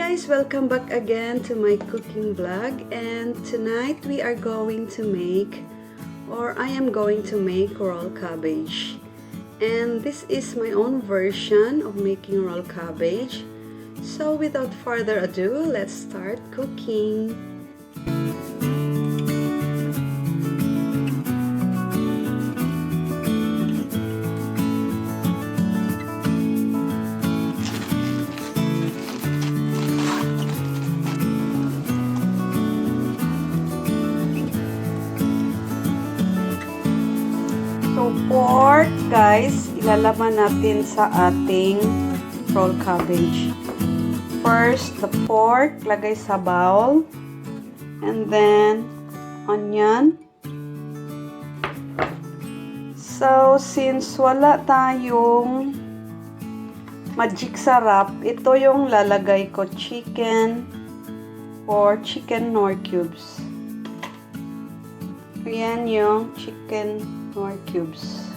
guys, welcome back again to my cooking vlog, and tonight we are going to make, or I am going to make roll cabbage. And this is my own version of making roll cabbage. So without further ado, let's start cooking. So, pork, guys, ilalaman natin sa ating roll cabbage. First, the pork, lagay sa bowl. And then, onion. So, since wala tayong magic sarap, ito yung lalagay ko, chicken or chicken nor cubes. Ayan yung chicken nor cubes.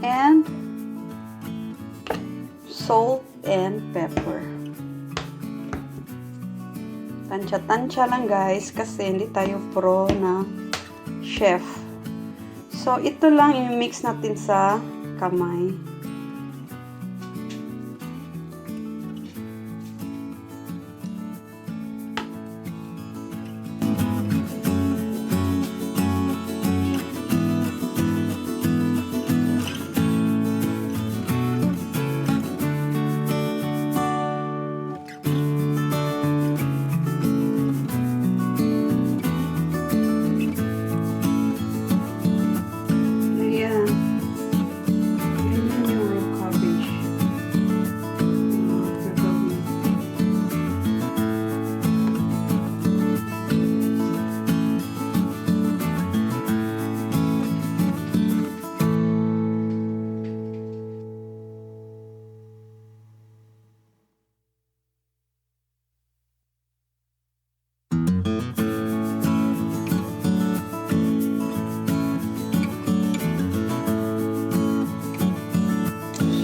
And salt and pepper. Tansya-tansya lang guys kasi hindi tayo pro na chef. So ito lang i-mix natin sa kamay.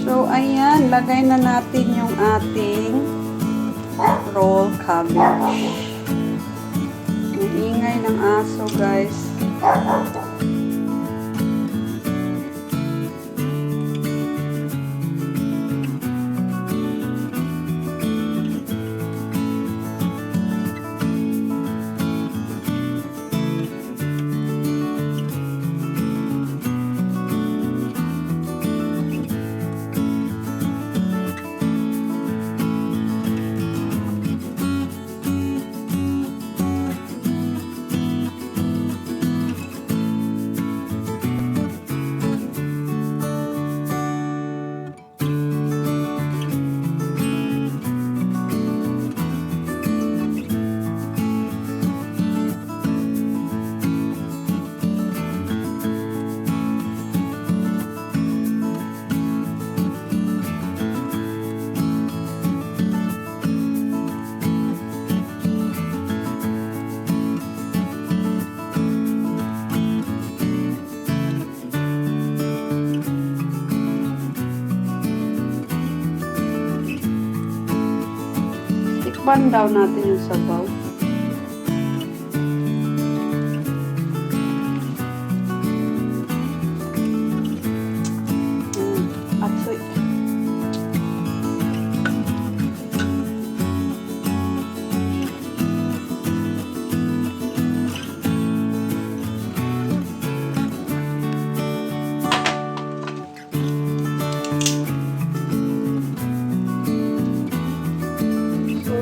So, ayan, lagay na natin yung ating roll cabbage. Ang ingay ng aso, guys. Tikman daw natin yung sabaw. Atsoy.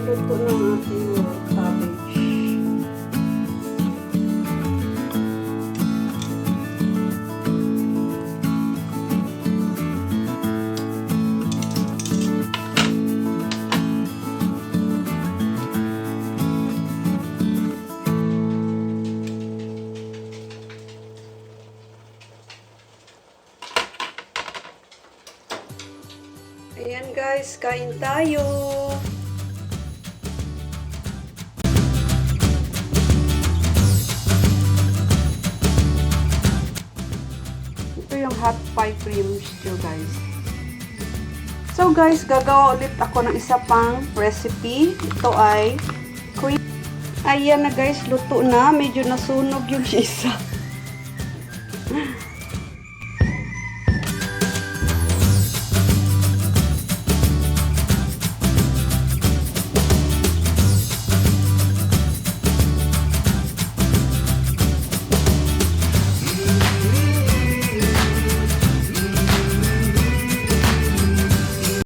Luto ng ating roll cabbage. Ayan guys, kain tayo! Ito yung hot pie cream stew, guys. So guys, gagawa ulit ako ng isa pang recipe. Ito ay cream. Ayan na guys, luto na. Medyo nasunog yung isa.